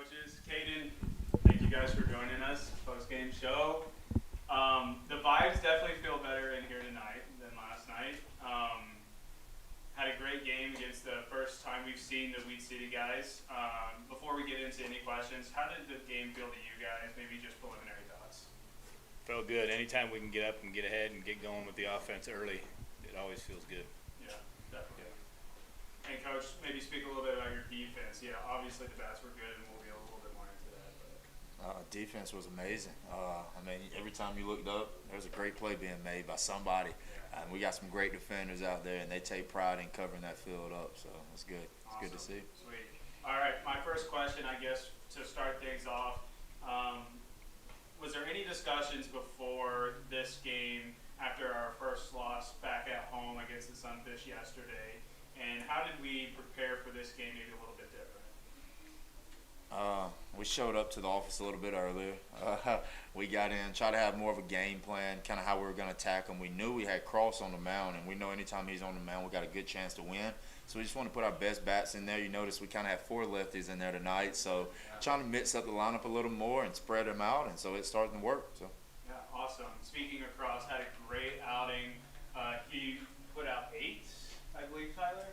coaches. Caden, thank you guys for joining us. Postgame show. The vibes definitely feel better in here tonight than last night. Had a great game against the first time we've seen the Weed City guys. Before we get into any questions, how did the game feel to you guys? Maybe just preliminary thoughts. Felt good. Anytime we can get up and get ahead and get going with the offense early, it always feels good. Yeah, definitely. And Coach, maybe speak a little bit about your defense. Yeah, obviously the bats were good, and we'll get a little bit more into that. Defense was amazing. Every time you looked up, there was a great play being made by somebody. Yeah. And we got some great defenders out there, and they take pride in covering that field up. So it's good. It's Awesome. good to see. Sweet. All right, my first question, I guess, to start things off, was there any discussions before this game after our first loss back at home against the Sunfish yesterday? And how did we prepare for this game maybe a little bit different? We showed up to the office a little bit earlier. We got in, tried to have more of a game plan, kind of how we were going to attack him. We knew we had Cross on the mound, and we know anytime he's on the mound, we got a good chance to win. So we just want to put our best bats in there. You notice we kind of have 4 lefties in there tonight, so trying to mix up the lineup a little more and spread them out, and so it's starting to work. So. Yeah, awesome. Speaking of Cross, had a great outing. He put out 8, I believe, Tyler?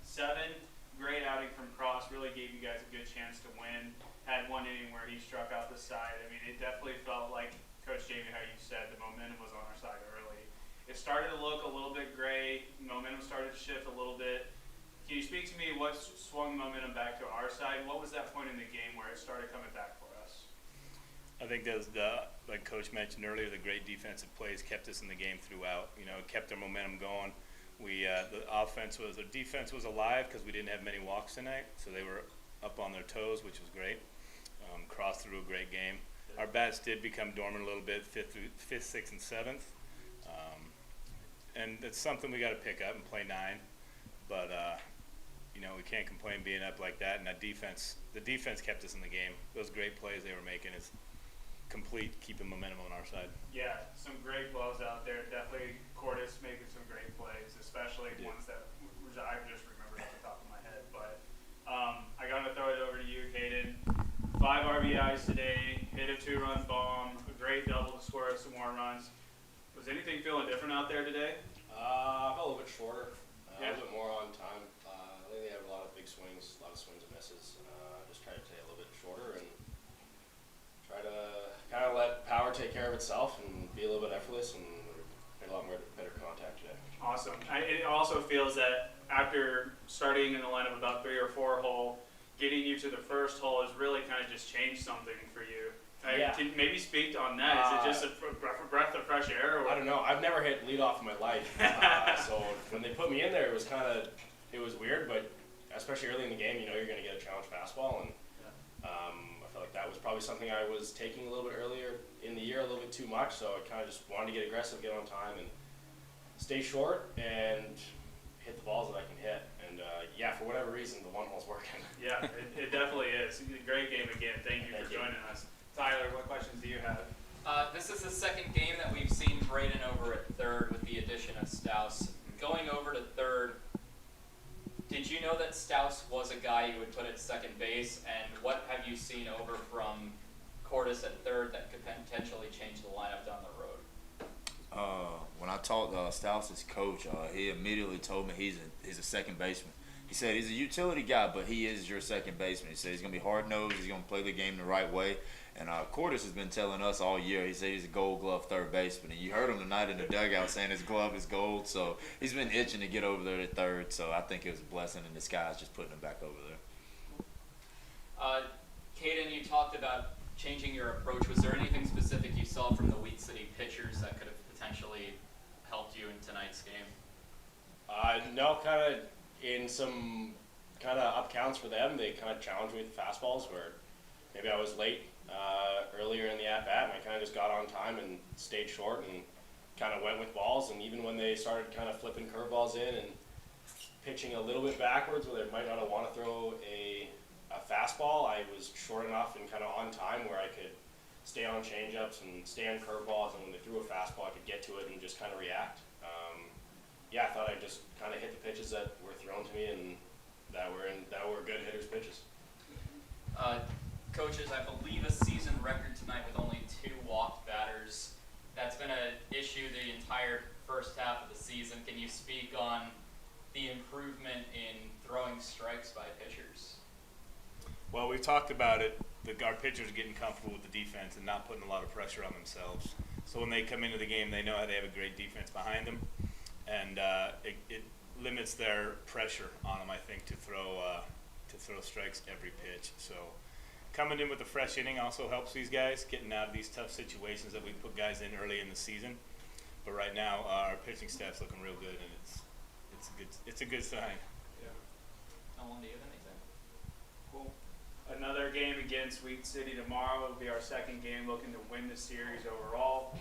7. Great outing from Cross. Really gave you guys a good chance to win. Had one inning where he struck out the side. I mean, it definitely felt like, Coach Jamie, how you said, the momentum was on our side early. It started to look a little bit gray. Momentum started to shift a little bit. Can you speak to me what swung momentum back to our side? What was that point in the game where it started coming back for us? I think that was like Coach mentioned earlier, the great defensive plays kept us in the game throughout. You know, it kept our momentum going. The defense was alive because we didn't have many walks tonight, so they were up on their toes, which was great. Cross through a great game. Our bats did become dormant a little bit, 5th, 6th, and 7th, and it's something we got to pick up and play 9. But we can't complain being up like that. And the defense kept us in the game. Those great plays they were making is complete, keeping momentum on our side. Yeah, some great blows out there. Definitely Cordes making some great plays, especially ones that I just remembered off the top of my head. But I got to throw it over to you, Caden. 5 RBIs today, hit a 2-run bomb, a great double to score some more runs. Was anything feeling different out there today? I felt a little bit shorter, a Yeah. little bit more on time. I think they have a lot of big swings, a lot of swings and misses. Just try to stay a little bit shorter and try to kind of let power take care of itself and be a little bit effortless and get a lot more better contact today. Awesome. It also feels that after starting in the lineup about 3 or 4 hole, getting you to the first hole has really kind of just changed something for you. Yeah. Can you maybe speak on that? Is it just a breath of fresh air? Or? I don't know. I've never hit leadoff in my life, so when they put me in there, it was weird. But especially early in the game, you're going to get a challenge fastball, and I felt like that was probably something I was taking a little bit earlier in the year, a little bit too much. So I kind of just wanted to get aggressive, get on time, and stay short and hit the balls that I can hit. And for whatever reason, the 1 hole's working. Yeah, it definitely is. Great game again. Thank you for joining us. Tyler, what questions do you have? This is the second game that we've seen Braden over at third with the addition of Stouse. Going over to third, did you know that Stouse was a guy you would put at second base? And what have you seen over from Cordes at third that could potentially change the lineup down the road? When I talked to Stouse's coach, he immediately told me he's a second baseman. He said he's a utility guy, but he is your second baseman. He said he's going to be hard-nosed, he's going to play the game the right way. And Cordes has been telling us all year, he said he's a gold glove third baseman. And you heard him tonight in the dugout saying his glove is gold. So he's been itching to get over there to third. So I think it was a blessing in disguise just putting him back over there. Caden, you talked about changing your approach. Was there anything specific you saw from the Weed City pitchers that could have potentially helped you in tonight's game? No, kind of in some kind of up counts for them, they kind of challenged me with fastballs where maybe I was late earlier in the at-bat and I kind of just got on time and stayed short and kind of went with balls. And even when they started kind of flipping curveballs in and pitching a little bit backwards where they might not want to throw a fastball, I was short enough and kind of on time where I could stay on changeups and stay on curveballs, and when they threw a fastball, I could get to it and just kind of react. I thought I just kind of hit the pitches that were thrown to me and that were good hitters' pitches. coaches, I believe a season record tonight with only 2 walked batters. That's been an issue the entire first half of the season. Can you speak on the improvement in throwing strikes by pitchers? Well, we've talked about it. Our pitchers getting comfortable with the defense and not putting a lot of pressure on themselves. So when they come into the game, they know how they have a great defense behind them, and it limits their pressure on them, I think, to throw strikes every pitch. So coming in with a fresh inning also helps these guys getting out of these tough situations that we put guys in early in the season. But right now, our pitching staff's looking real good, and it's a good sign. Nolan, do you have anything? Cool. Another game against Sweet City tomorrow. It'll be our second game, looking to win the series overall.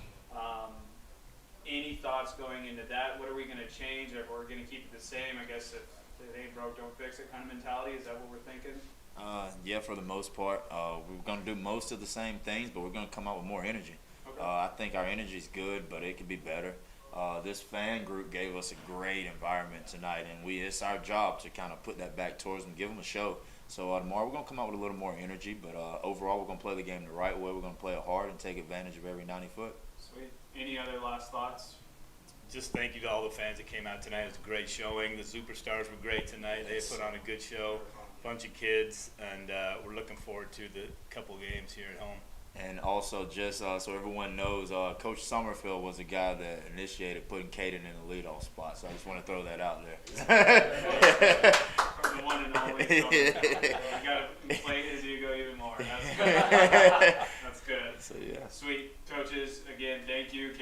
Any thoughts going into that? What are we going to change? If we're going to keep it the same, I guess if it ain't broke, don't fix it kind of mentality. Is that what we're thinking? Yeah, for the most part. We're going to do most of the same things, but we're going to come out with more energy. Okay. I think our energy is good, but it could be better. This fan group gave us a great environment tonight, and it's our job to kind of put that back towards them, give them a show. So tomorrow we're going to come out with a little more energy, but overall we're going to play the game the right way. We're going to play it hard and take advantage of every 90 foot. Sweet. Any other last thoughts? Just thank you to all the fans that came out tonight. It was a great showing. The Superstars were great tonight. They put on a good show, bunch of kids, and we're looking forward to the couple games here at home. And also, just so everyone knows, Coach Summerfield was the guy that initiated putting Caden in the leadoff spot. So I just want to throw that out there. From the one and only. You got to inflate his ego even more. That's good. That's good. So yeah. Sweet. Coaches, again, thank you. Caden